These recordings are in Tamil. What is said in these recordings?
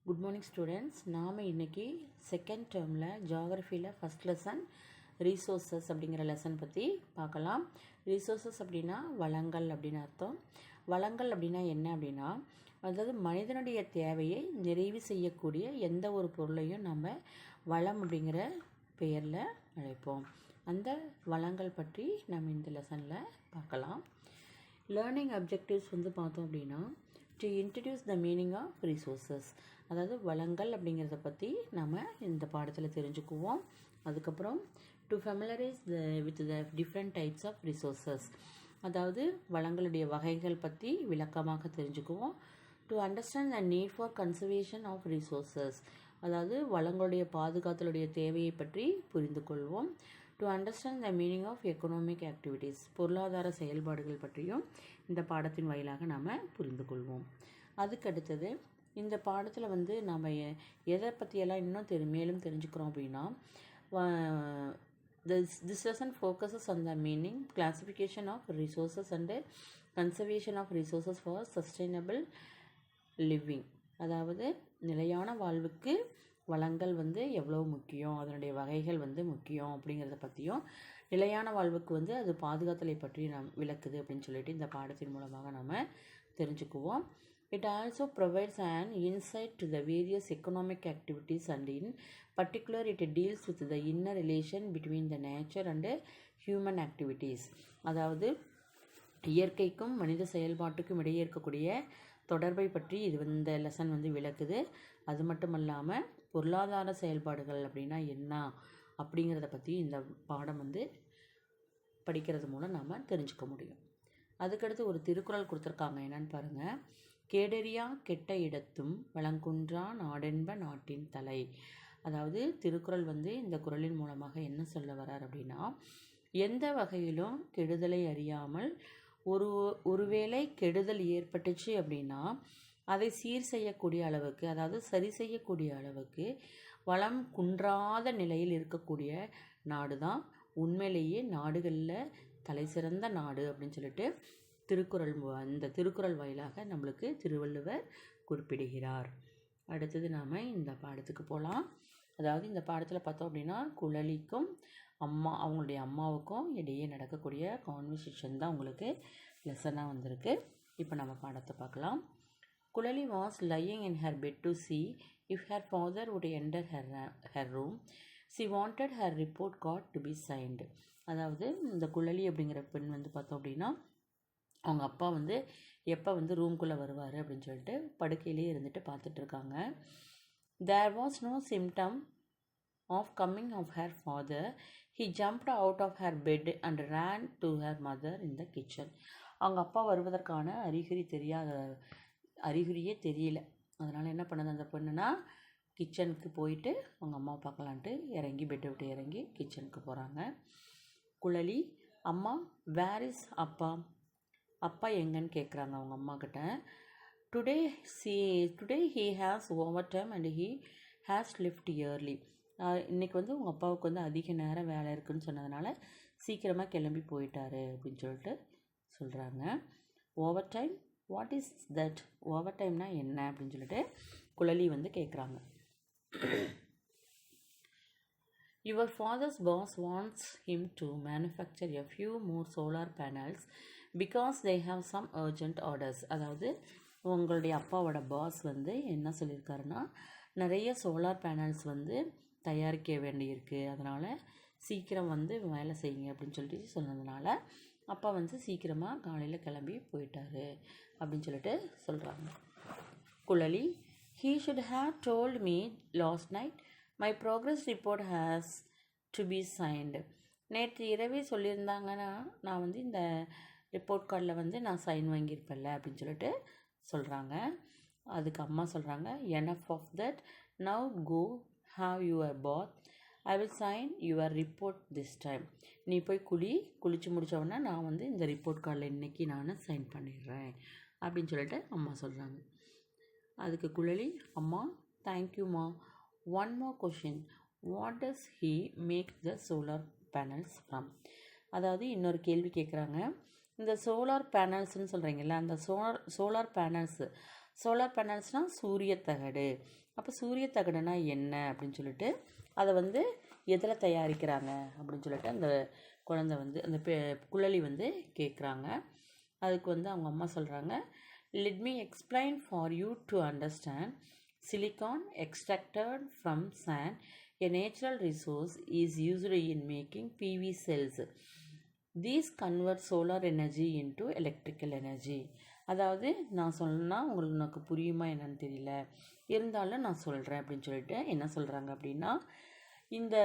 Good morning students. நாம் இன்றைக்கி செகண்ட் டேர்மில் ஜியாகிரஃபியில் ஃபஸ்ட் லெசன் ரீசோர்ஸஸ் அப்படிங்கிற லெசன் பற்றி பார்க்கலாம். ரீசோர்ஸஸ் அப்படின்னா வளங்கள் அப்படின்னு அர்த்தம். வளங்கள் அப்படின்னா என்ன அப்படின்னா, அதாவது மனிதனுடைய தேவையை நிறைவு செய்யக்கூடிய எந்த ஒரு பொருளையும் நம்ம வளம் அப்படிங்கிற பெயரில் அழைப்போம். அந்த வளங்கள் பற்றி நம்ம இந்த லெசனில் பார்க்கலாம். லேர்னிங் அப்ஜெக்டிவ்ஸ் பார்த்தோம் அப்படின்னா, to introduce the meaning of resources, அதாவது வளங்கள் அப்படிங்கிறத பற்றி நம்ம இந்த பாடத்தில் தெரிஞ்சுக்குவோம். அதுக்கப்புறம் to familiarise with the different types of resources, அதாவது வளங்களுடைய வகைகள் பற்றி விளக்கமாக தெரிஞ்சுக்குவோம். To understand the need for conservation of resources, அதாவது வளங்களுடைய பாதுகாத்தலுடைய தேவையை பற்றி புரிந்து கொள்வோம். To understand the meaning of economic activities, பொருளாதார செயல்பாடுகள் பற்றியும் இந்த பாடத்தின் வாயிலாக நாம் புரிந்து கொள்வோம். அதுக்கடுத்தது இந்த பாடத்தில் நாம் எதை பற்றியெல்லாம் இன்னும் மேலும் தெரிஞ்சுக்கிறோம் அப்படின்னா, this lesson focuses on the meaning, classification of resources and conservation of resources for sustainable living, அதாவது நிலையான வாழ்வுக்கு வளங்கள் எவ்வளோ முக்கியம், அதனுடைய வகைகள் முக்கியம் அப்படிங்கிறத பற்றியும், நிலையான வாழ்வுக்கு அது பாதுகாத்தலை பற்றி நாம் விளக்குது அப்படின்னு சொல்லிட்டு இந்த பாடத்தின் மூலமாக நாம் தெரிஞ்சுக்குவோம். It also provides an insight to the various economic activities and in particular it deals with the inner relation between the nature and human activities, அதாவது இயற்கைக்கும் மனித செயல்பாட்டுக்கும் இடையே இருக்கக்கூடிய தொடர்பை பற்றி இந்த லெசன் விளக்குது. அது மட்டும் இல்லாமல் பொருளாதார செயல்பாடுகள் அப்படின்னா என்ன அப்படிங்கிறத பற்றி இந்த பாடம் படிக்கிறது மூலம் நாம் தெரிஞ்சுக்க முடியும். அதுக்கடுத்து ஒரு திருக்குறள் கொடுத்துருக்காங்க, என்னன்னு பாருங்கள். கேடரியா கெட்ட இடத்தும் வளங்குன்றா நாடென்ப நாட்டின் தலை, அதாவது திருக்குறள் இந்த குறளின் மூலமாக என்ன சொல்ல வர்றார் அப்படின்னா, எந்த வகையிலும் கெடுதலை அறியாமல் ஒருவேளை கெடுதல் ஏற்பட்டுச்சு அப்படின்னா அதை சீர் செய்யக்கூடிய அளவுக்கு, அதாவது சரி செய்யக்கூடிய அளவுக்கு வளம் குன்றாத நிலையில் இருக்கக்கூடிய நாடு தான் உண்மையிலேயே நாடுகளில் தலை சிறந்த நாடு அப்படின்னு சொல்லிட்டு இந்த திருக்குறள் வாயிலாக நம்மளுக்கு திருவள்ளுவர் குறிப்பிடுகிறார். அடுத்தது நாம் இந்த பாடத்துக்கு போகலாம். அதாவது இந்த பாடத்தில் பார்த்தோம் அப்படின்னா, குழலிக்கும் அவங்களுடைய அம்மாவுக்கும் இடையே நடக்கக்கூடிய கான்வர்சேஷன் தான் உங்களுக்கு லெசனாக வந்திருக்கு. இப்போ நம்ம பாடத்தை பார்க்கலாம். Kuzhali was lying in her bed to see if her father would enter her room. She wanted her report card to be signed. அதாவது இந்த குழலி அப்படிங்கிற பெண் பார்த்தோம் அப்படின்னா, அவங்க அப்பா எப்போ ரூம்குள்ளே வருவார் அப்படின்னு சொல்லிட்டு படுக்கையிலே இருந்துட்டு பார்த்துட்ருக்காங்க. There was no symptom of coming of her father. He jumped out of her bed and ran to her mother in the kitchen. அவங்க அப்பா வருவதற்கான அறிகுறியே தெரியல. அதனால் என்ன பண்ணுது அந்த பொண்ணுனா, கிச்சனுக்கு போயிட்டு அவங்க அம்மாவை பார்க்கலான்ட்டு பெட்டை விட்டு இறங்கி கிச்சனுக்கு போகிறாங்க. குழலி, அம்மா வேர் இஸ் அப்பா, அப்பா எங்கன்னு கேட்குறாங்க அவங்க அம்மா கிட்ட. Today he has over time and he has left early. இன்றைக்கி உங்கள் அப்பாவுக்கு அதிக நேரம் வேலை இருக்குதுன்னு சொன்னதுனால சீக்கிரமாக கிளம்பி போயிட்டாரு அப்படின்னு சொல்லிட்டு சொல்கிறாங்க. Over time, what is that, over டைம்னா என்ன அப்படின்னு சொல்லிட்டு குழலி கேட்குறாங்க. Your father's boss wants him to manufacture a few more solar panels because they have some urgent orders. அதாவது உங்களுடைய அப்பாவோட பாஸ் என்ன சொல்லியிருக்காருன்னா, நிறைய சோலார் பேனல்ஸ் தயாரிக்க வேண்டியிருக்கு, அதனால் சீக்கிரம் வேலை செய்யுங்க அப்படின்னு சொல்லிட்டு சொன்னதுனால அப்பா சீக்கிரமாக காலையில் கிளம்பி போயிட்டாரு அப்படின்னு சொல்லிட்டு சொல்கிறாங்க. குழலி, he should have told me last night. My progress report has to be signed. நேற்று இரவே சொல்லியிருந்தாங்கன்னா நான் இந்த ரிப்போர்ட் கார்டில் நான் சைன் வாங்கியிருப்பேன்ல அப்படின்னு சொல்லிட்டு சொல்கிறாங்க. அதுக்கு அம்மா சொல்கிறாங்க, enough of that, now go have your bath. I will sign your report this time. நீ போய் குளிச்சு முடித்தவொடனே நான் இந்த ரிப்போர்ட் கார்டில் இன்றைக்கி நான் சைன் பண்ணிடுறேன் அப்படின்னு சொல்லிட்டு அம்மா சொல்கிறாங்க. அதுக்கு குழலி, அம்மா தேங்க்யூம்மா, one more question, what does he make the solar panels from. அதாவது இன்னொரு கேள்வி கேட்குறாங்க. இந்த சோலார் பேனல்ஸ்ன்னு சொல்கிறீங்கல்ல, அந்த சோலார் பேனல்ஸு சோலார் பேனல்ஸ்னால் சூரியத்தகடு. அப்போ சூரியத்தகடுனா என்ன அப்படின்னு சொல்லிட்டு அதை வந்து எதில் தயாரிக்கிறாங்க அப்படின்னு சொல்லிட்டு அந்த குழந்தை வந்து அந்த குழலி வந்து கேட்குறாங்க. அதுக்கு வந்து அவங்க அம்மா சொல்கிறாங்க, let me explain for you to understand. Silicon extracted from sand, a natural resource, is used in making PV cells. These convert solar energy into electrical energy. அதாவது நான் சொன்னால் உங்களுக்கு புரியுமா என்னன்னு தெரியல, இருந்தாலும் நான் சொல்கிறேன் அப்படின்னு சொல்லிட்டு என்ன சொல்கிறாங்க அப்படின்னா, இந்த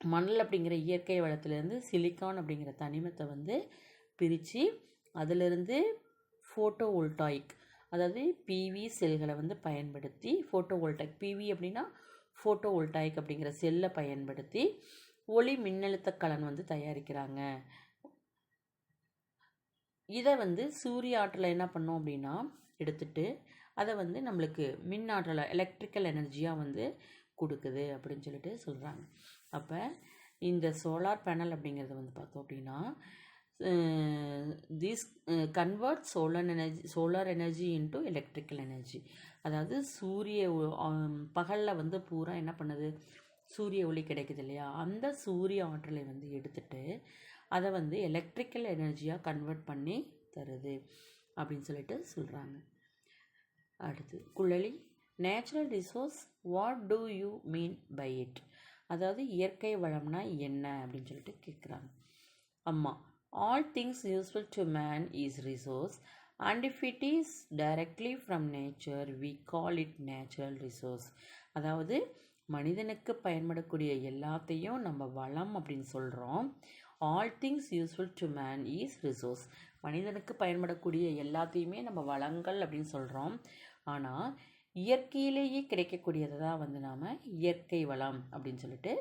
மணல் அப்படிங்கிற இயற்கை வளத்திலேருந்து சிலிக்கான் அப்படிங்கிற தனிமத்தை வந்து பிரித்து அதிலிருந்து ஃபோட்டோ வோல்டாயிக், அதாவது பிவி செல்களை வந்து பயன்படுத்தி ஃபோட்டோ வோல்டாயிக், பிவி அப்படின்னா ஃபோட்டோ வோல்டாயிக் அப்படிங்கிற செல்லை பயன்படுத்தி ஒளி மின்னழுத்த கலன் வந்து தயாரிக்கிறாங்க. இதை வந்து சூரிய ஆற்றலை என்ன பண்ணோம் அப்படின்னா எடுத்துட்டு அதை வந்து நம்மளுக்கு மின் ஆற்றலை எலக்ட்ரிக்கல் எனர்ஜியாக வந்து கொடுக்குது அப்படின்னு சொல்லிட்டு சொல்கிறாங்க. அப்போ இந்த சோலார் பேனல் அப்படிங்கிறது வந்து பார்த்தோம் அப்படின்னா this convert solar energy into electrical energy. அதாவது பகலில் வந்து பூரா என்ன பண்ணுது, சூரிய ஒளி கிடைக்குது இல்லையா, அந்த சூரிய ஆற்றலை வந்து எடுத்துட்டு அதை வந்து எலக்ட்ரிக்கல் எனர்ஜியாக கன்வெர்ட் பண்ணி தருது அப்படின்னு சொல்லிட்டு சொல்கிறாங்க. அடுத்து Kuzhali, natural resource, what do you mean by it? அதாவது இயற்கை வளம்னா என்ன அப்படின்னு சொல்லிட்டு கேட்குறாங்க. அம்மா, all things useful to man is resource, and if it is directly from nature we call it natural resource. அதாவது மனிதனுக்கு பயன்படக்கூடிய எல்லாத்தையும் நம்ம வளம் அப்படின்னு சொல்கிறோம். All things useful to man is resource. மனிதனுக்கு பயன்படக்கூடிய எல்லாத்தையுமே நம்ம வளங்கள் அப்படின்னு சொல்கிறோம். ஆனால் இயற்கையிலேயே கிடைக்கக்கூடியதை தான் வந்து நாம் இயற்கை வளம் அப்படின்னு சொல்லிட்டு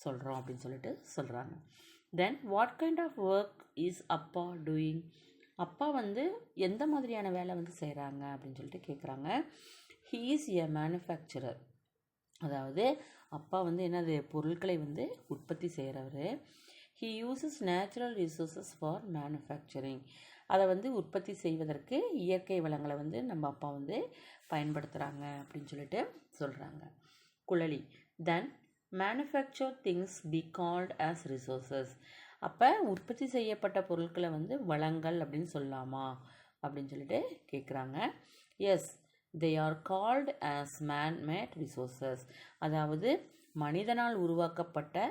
சொல்கிறோம் அப்படின்னு சொல்லிட்டு சொல்கிறாங்க. Then what kind of work is அப்பா டூயிங்? அப்பா வந்து எந்த மாதிரியான வேலை வந்து செய்கிறாங்க அப்படின்னு சொல்லிட்டு கேட்குறாங்க. He is a manufacturer. அதாவது அப்பா வந்து என்னது பொருட்களை வந்து உற்பத்தி செய்கிறவர். He uses natural resources for manufacturing. அதை வந்து உற்பத்தி செய்வதற்கு இயற்கை வளங்களை வந்து நம்ம அப்பா வந்து பயன்படுத்துகிறாங்க அப்படின்னு சொல்லிட்டு சொல்கிறாங்க. Kuzhali, then manufacture things be called as resources. அப்போ உற்பத்தி செய்யப்பட்ட பொருட்களை வந்து வளங்கள் அப்படின்னு சொல்லலாமா அப்படின்னு சொல்லிட்டு கேட்குறாங்க. Yes, they are called as manmade resources. அதாவது மனிதனால் உருவாக்கப்பட்ட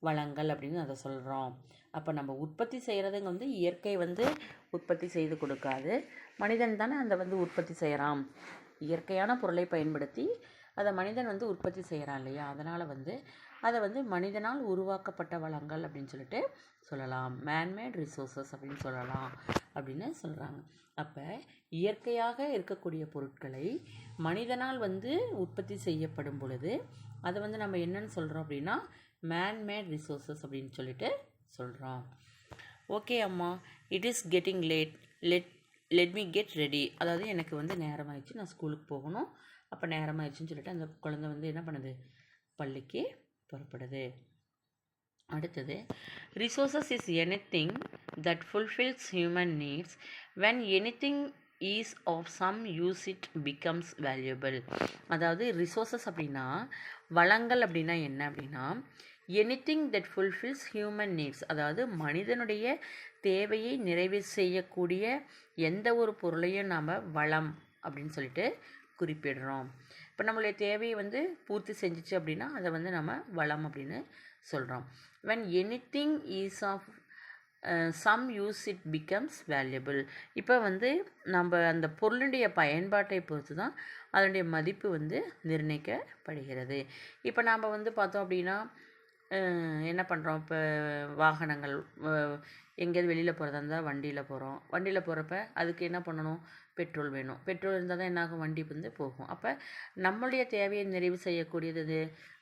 வளங்கள் அப்படின்னு அதை சொல்கிறோம். அப்போ நம்ம உற்பத்தி செய்கிறதுங்க வந்து இயற்கை வந்து உற்பத்தி செய்து கொடுக்காது, மனிதன் தானே அதை வந்து உற்பத்தி செய்கிறான். இயற்கையான பொருளை பயன்படுத்தி அதை மனிதன் வந்து உற்பத்தி செய்கிறான் இல்லையா, அதனால் வந்து அதை வந்து மனிதனால் உருவாக்கப்பட்ட வளங்கள் அப்படின்னு சொல்லிட்டு சொல்லலாம், மேன்மேட் ரிசோர்ஸஸ் அப்படின்னு சொல்லலாம் அப்படின்னு சொல்கிறாங்க. அப்போ இயற்கையாக இருக்கக்கூடிய பொருட்களை மனிதனால் வந்து உற்பத்தி செய்யப்படும் பொழுது அதை வந்து நம்ம என்னன்னு சொல்கிறோம் அப்படின்னா மேன்மேட் ரிசோர்ஸஸ் அப்படின்னு சொல்லிட்டு சொல்கிறோம். ஓகே அம்மா, it is getting late, let me get ready. அதாவது எனக்கு வந்து நேரமாகிடுச்சு, நான் ஸ்கூலுக்கு போகணும். அப்போ நேரமாகிடுச்சின்னு சொல்லிட்டு அந்த குழந்தை வந்து என்ன பண்ணுது, பள்ளிக்கு புறப்படுது. அடுத்தது, resources is anything that fulfils human needs, when anything is of some use it becomes valuable. அதாவது ரிசோர்ஸஸ் அப்படின்னா வளங்கள் அப்படின்னா என்ன அப்படின்னா anything that fulfils human needs, அதாவது மனிதனுடைய தேவையை நிறைவு செய்யக்கூடிய எந்த ஒரு பொருளையும் நாம் வளம் அப்படின்னு சொல்லிட்டு குறிப்பிடுறோம். இப்போ நம்மளுடைய தேவையை வந்து பூர்த்தி செஞ்சிச்சு அப்படின்னா அதை வந்து நம்ம வளம் அப்படின்னு சொல்கிறோம். when anything is of some use it becomes valuable. இப்போ வந்து நம்ம அந்த பொருளுடைய பயன்பாட்டை பொறுத்து தான் அதனுடைய மதிப்பு வந்து நிர்ணயிக்கப்படுகிறது. இப்போ நாம் வந்து பார்த்தோம் அப்படின்னா என்ன பண்ணுறோம், இப்போ வாகனங்கள் எங்கேயாவது வெளியில் போகிறதா இருந்தால் வண்டியில் போகிறோம். வண்டியில் போகிறப்ப அதுக்கு என்ன பண்ணணும், பெட்ரோல் வேணும். பெட்ரோல் இருந்தால் தான் என்னாகும், வண்டி வந்து போகும். அப்போ நம்மளுடைய தேவையை நிறைவு செய்யக்கூடியது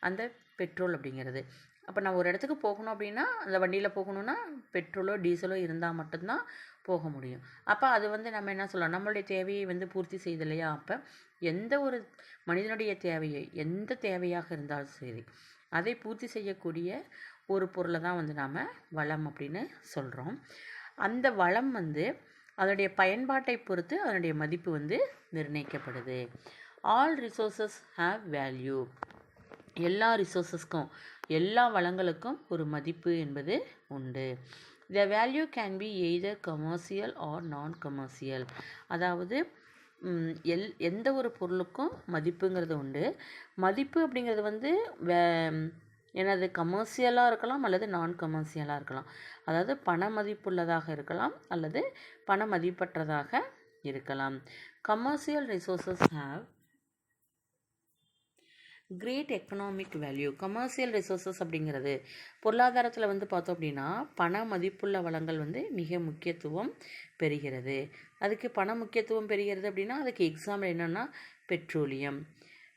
அந்த பெட்ரோல் அப்படிங்கிறது. அப்போ நான் ஒரு இடத்துக்கு போகணும் அப்படின்னா அந்த வண்டியில் போகணுன்னா பெட்ரோலோ டீசலோ இருந்தால் மட்டும்தான் போக முடியும். அப்போ அது வந்து நம்ம என்ன சொல்லலாம், நம்மளுடைய தேவையை வந்து பூர்த்தி செய்யுது இல்லையா. அப்போ எந்த ஒரு மனிதனுடைய தேவையை எந்த தேவையாக இருந்தாலும் சரி அதை பூர்த்தி செய்யக்கூடிய ஒரு பொருளை தான் வந்து நாம் வளம் அப்படின்னு சொல்கிறோம். அந்த வளம் வந்து அதனுடைய பயன்பாட்டை பொறுத்து அதனுடைய மதிப்பு வந்து நிர்ணயிக்கப்படுது. All resources have value. எல்லா ரிசோர்ஸஸ்க்கும், எல்லா வளங்களுக்கும் ஒரு மதிப்பு என்பது உண்டு. The value can be either commercial or non commercial. அதாவது எந்த ஒரு பொருளுக்கும் மதிப்புங்கிறது உண்டு. மதிப்பு அப்படிங்கிறது வந்து எனது கமர்ஷியலாக இருக்கலாம் அல்லது நான் கமர்ஷியலாக இருக்கலாம். அதாவது பண மதிப்புள்ளதாக இருக்கலாம் அல்லது பண மதிப்பற்றதாக இருக்கலாம். Commercial resources have great economic value. Commercial resources அப்படிங்கிறது பொருளாதாரத்தில் வந்து பார்த்தோம் அப்படின்னா பண மதிப்புள்ள வளங்கள் வந்து மிக முக்கியத்துவம் பெறுகிறது. அதுக்கு பண முக்கியத்துவம் பெறுகிறது அப்படின்னா அதுக்கு எக்ஸாம்பிள் என்னென்னா பெட்ரோலியம்.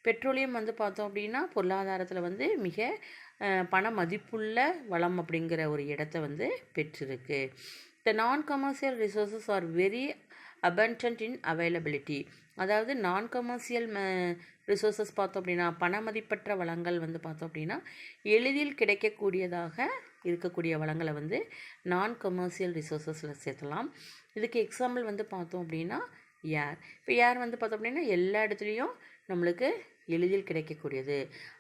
பெட்ரோலியம் வந்து பார்த்தோம் அப்படின்னா பொருளாதாரத்தில் வந்து மிக பண மதிப்புள்ள வளம் அப்படிங்கிற ஒரு இடத்த வந்து பெற்றிருக்கு. த நான் commercial resources are very abundant in availability. அதாவது நான் கமர்ஷியல் ரிசோர்ஸஸ் பார்த்தோம் அப்படின்னா பண மதிப்பற்ற வளங்கள் வந்து பார்த்தோம் அப்படின்னா எளிதில் கிடைக்கக்கூடியதாக இருக்கக்கூடிய வளங்களை வந்து நான் கமர்ஷியல் ரிசோர்ஸஸில் சேர்த்தலாம். இதுக்கு எக்ஸாம்பிள் வந்து பார்த்தோம் அப்படின்னா ஏர். இப்போ ஏர் வந்து பார்த்தோம் அப்படின்னா எல்லா இடத்துலையும் நம்மளுக்கு எளிதில் கிடைக்கக்கூடியது.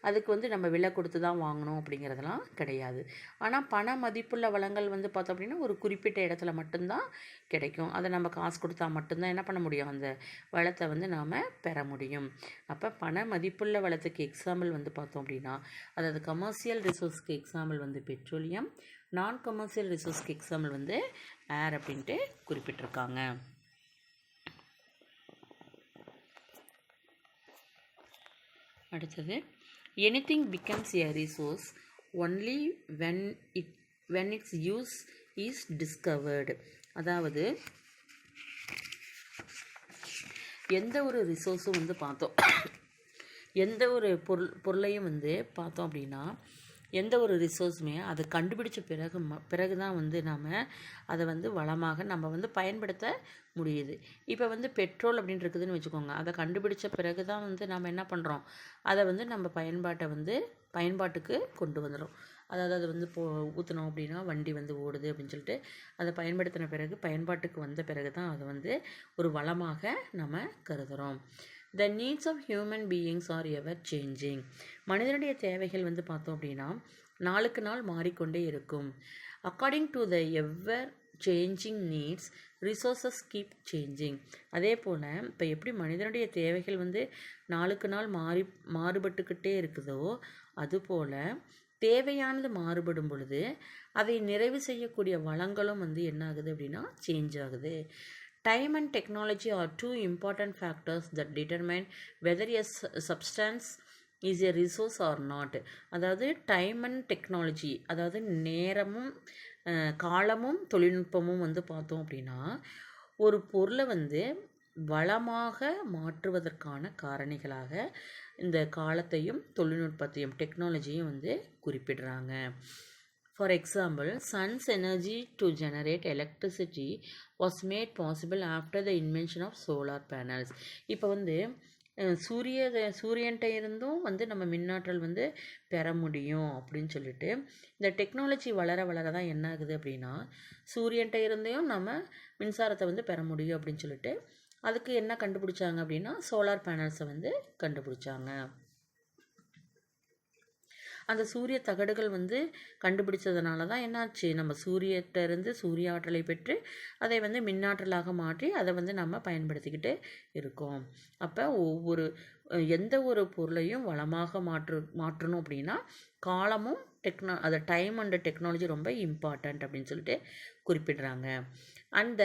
அதுக்கு வந்து நம்ம விலை கொடுத்து தான் வாங்கணும் அப்படிங்கிறதெல்லாம் கிடையாது. ஆனால் பண மதிப்புள்ள வளங்கள் வந்து பார்த்தோம் அப்படின்னா ஒரு குறிப்பிட்ட இடத்துல மட்டும்தான் கிடைக்கும். அதை நம்ம காசு கொடுத்தா மட்டும்தான் என்ன பண்ண முடியும், அந்த வளத்தை வந்து நாம் பெற முடியும். அப்போ பண மதிப்புள்ள வளத்துக்கு எக்ஸாம்பிள் வந்து பார்த்தோம் அப்படின்னா அதாவது கமர்ஷியல் ரிசோர்ஸ்க்கு எக்ஸாம்பிள் வந்து பெட்ரோலியம், நான் கமர்ஷியல் ரிசோர்ஸ்க்கு எக்ஸாம்பிள் வந்து ஏர் அப்படின்ட்டு குறிப்பிட்டிருக்காங்க. அடுத்தது, anything becomes a resource only when its use is discovered. அதாவது எந்த ஒரு ரிசோர்ஸும் வந்து பார்த்தோம் எந்த ஒரு பொருளையும் வந்து பார்த்தோம் அப்படின்னா எந்த ஒரு ரிசோர்ஸுமே அதை கண்டுபிடிச்ச பிறகு தான் வந்து நாம் அதை வந்து வளமாக நம்ம வந்து பயன்படுத்த முடியுது. இப்போ வந்து பெட்ரோல் அப்படின்னு இருக்குதுன்னு வச்சுக்கோங்க, அதை கண்டுபிடிச்ச பிறகு தான் வந்து நம்ம என்ன பண்ணுறோம், அதை வந்து நம்ம பயன்பாட்டுக்கு கொண்டு வந்துடும். அதாவது அது வந்து ஊற்றினோம் அப்படின்னா வண்டி வந்து ஓடுது அப்படின்னு சொல்லிட்டு அதை பயன்படுத்தின பிறகு பயன்பாட்டுக்கு வந்த பிறகு தான் அதை வந்து ஒரு வளமாக நம்ம கருதுகிறோம். The needs of human beings are ever changing. மனிதனுடைய தேவைகள் வந்து பார்த்தோம் அப்படின்னா நாளுக்கு நாள் மாறிக்கொண்டே இருக்கும். According to the ever changing needs resources keep changing. அதே போல் இப்போ எப்படி மனிதனுடைய தேவைகள் வந்து நாளுக்கு நாள் மாறுபட்டுக்கிட்டே இருக்குதோ அதுபோல் தேவையானது மாறுபடும் பொழுது அதை நிறைவு செய்யக்கூடிய வளங்களும் வந்து என்ன ஆகுது அப்படின்னா சேஞ்ச் ஆகுது. Time and technology are two important factors that determine whether a substance is a resource or not. அதாவது டைம் அண்ட் டெக்னாலஜி, அதாவது நேரமும் காலமும் தொழில்நுட்பமும் வந்து பார்த்தோம் அப்படின்னா ஒரு பொருளை வந்து வளமாக மாற்றுவதற்கான காரணிகளாக இந்த காலத்தையும் தொழில்நுட்பத்தையும் டெக்னாலஜியும் வந்து குறிப்பிடுறாங்க. For example, sun's energy to generate electricity was made possible after the invention of solar panels. இப்போ வந்து சூரியன்கிட்ட இருந்தும் வந்து நம்ம மின்னாற்றல் வந்து பெற முடியும் அப்படின்னு சொல்லிட்டு இந்த டெக்னாலஜி வளர தான் என்ன ஆகுது அப்படின்னா சூரியன்கிட்ட இருந்தையும் நம்ம மின்சாரத்தை வந்து பெற முடியும் அப்படின்னு சொல்லிட்டு அதுக்கு என்ன கண்டுபிடிச்சாங்க அப்படின்னா சோலார் பேனல்ஸை வந்து கண்டுபிடிச்சாங்க. அந்த சூரிய தகடுகள் வந்து கண்டுபிடிச்சதுனால தான் என்னாச்சு, நம்ம சூரியத்திலிருந்து சூரிய ஆற்றலை பெற்று அதை வந்து மின்னாற்றலாக மாற்றி அதை வந்து நம்ம பயன்படுத்திக்கிட்டு இருக்கோம். அப்போ எந்த ஒரு பொருளையும் வளமாக மாற்றணும் அப்படின்னா காலமும் அது டைம் அண்ட் டெக்னாலஜி ரொம்ப இம்பார்ட்டண்ட் அப்படின்னு சொல்லிட்டு குறிப்பிடுறாங்க. அந்த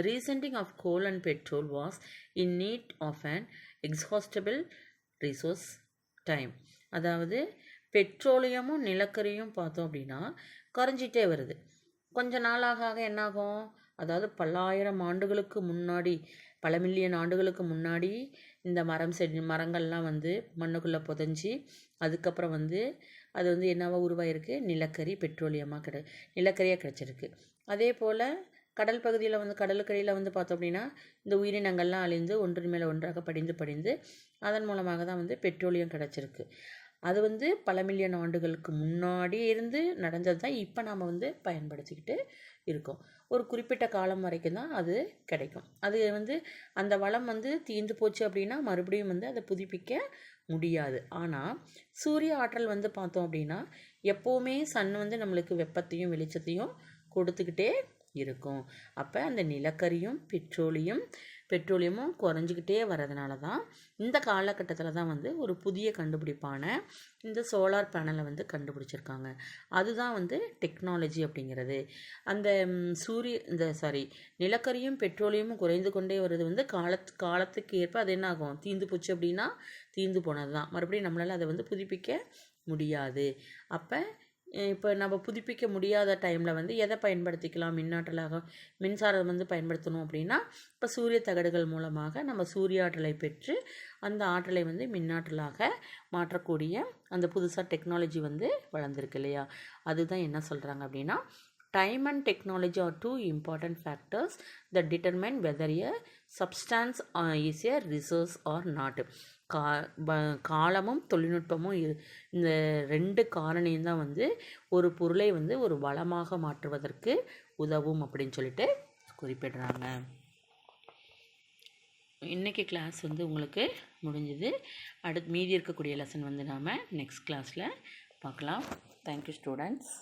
resenting of coal and petrol was in need of an exhaustible resource time. அதாவது பெட்ரோலியமும் நிலக்கரியும் பார்த்தோம் அப்படின்னா குறைஞ்சிட்டே வருது. கொஞ்ச நாளாக என்னாகும், அதாவது பல்லாயிரம் ஆண்டுகளுக்கு முன்னாடி பல மில்லியன் ஆண்டுகளுக்கு முன்னாடி இந்த மரங்கள்லாம் வந்து மண்ணுக்குள்ளே புதைஞ்சி அதுக்கப்புறம் வந்து அது வந்து என்னவா உருவாயிருக்கு, நிலக்கரி பெட்ரோலியமாக நிலக்கரியாக கிடச்சிருக்கு. அதே போல் கடல் பகுதியில் வந்து கடலுக்கடியில் வந்து பார்த்தோம் அப்படின்னா இந்த உயிரினங்கள்லாம் அழிந்து ஒன்றின் மேலே ஒன்றாக படிந்து அதன் மூலமாக தான் வந்து பெட்ரோலியம் கிடச்சிருக்கு. அது வந்து பல மில்லியன் ஆண்டுகளுக்கு முன்னாடி இருந்து நடந்தது தான் இப்போ நாம் வந்து பயன்படுத்திக்கிட்டு இருக்கோம். ஒரு குறிப்பிட்ட காலம் வரைக்கும் தான் அது கிடைக்கும். அது வந்து அந்த வளம் வந்து தீர்ந்து போச்சு அப்படின்னா மறுபடியும் வந்து அதை புதுப்பிக்க முடியாது. ஆனால் சூரிய ஆற்றல் வந்து பார்த்தோம் அப்படின்னா எப்போவுமே சன் வந்து நம்மளுக்கு வெப்பத்தையும் வெளிச்சத்தையும் கொடுத்துக்கிட்டே இருக்கும். அப்போ அந்த நிலக்கரியும் பெட்ரோலியமும் குறைஞ்சிக்கிட்டே வர்றதுனால தான் இந்த காலகட்டத்தில் தான் வந்து ஒரு புதிய கண்டுபிடிப்பான இந்த சோலார் பேனலை வந்து கண்டுபிடிச்சிருக்காங்க. அதுதான் வந்து டெக்னாலஜி அப்படிங்கிறது. அந்த நிலக்கரியும் பெட்ரோலியமும் குறைந்து கொண்டே வருது வந்து காலத்துக்கு ஏற்ப அது என்ன ஆகும், தீர்ந்து போச்சு அப்படின்னா தீர்ந்து போனது தான். மறுபடியும் நம்மளால் அதை வந்து புதுப்பிக்க முடியாது. அப்போ இப்போ நம்ம புதுப்பிக்க முடியாத டைமில் வந்து எதை பயன்படுத்திக்கலாம் மின்னாற்றலாக, மின்சாரம் வந்து பயன்படுத்தணும் அப்படின்னா இப்போ சூரிய தகடுகள் மூலமாக நம்ம சூரிய ஆற்றலை பெற்று அந்த ஆற்றலை வந்து மின்னாற்றலாக மாற்றக்கூடிய அந்த புதுசாக டெக்னாலஜி வந்து வளர்ந்துருக்கு இல்லையா. அதுதான் என்ன சொல்கிறாங்க அப்படின்னா, time and technology are two important factors that determine whether a substance is a resource or not. காலமும் தொழில்நுட்பமும் இந்த 2 காரணியும் தான் வந்து ஒரு பொருளை வந்து ஒரு வளமாக மாற்றுவதற்கு உதவும் அப்படின்னு சொல்லிட்டு குறிப்பிடுறாங்க. இன்றைக்கி கிளாஸ் வந்து உங்களுக்கு முடிஞ்சுது. அடுத்து மீதி இருக்கக்கூடிய லெசன் வந்து நாம் நெக்ஸ்ட் கிளாஸில் பார்க்கலாம். Thank you students.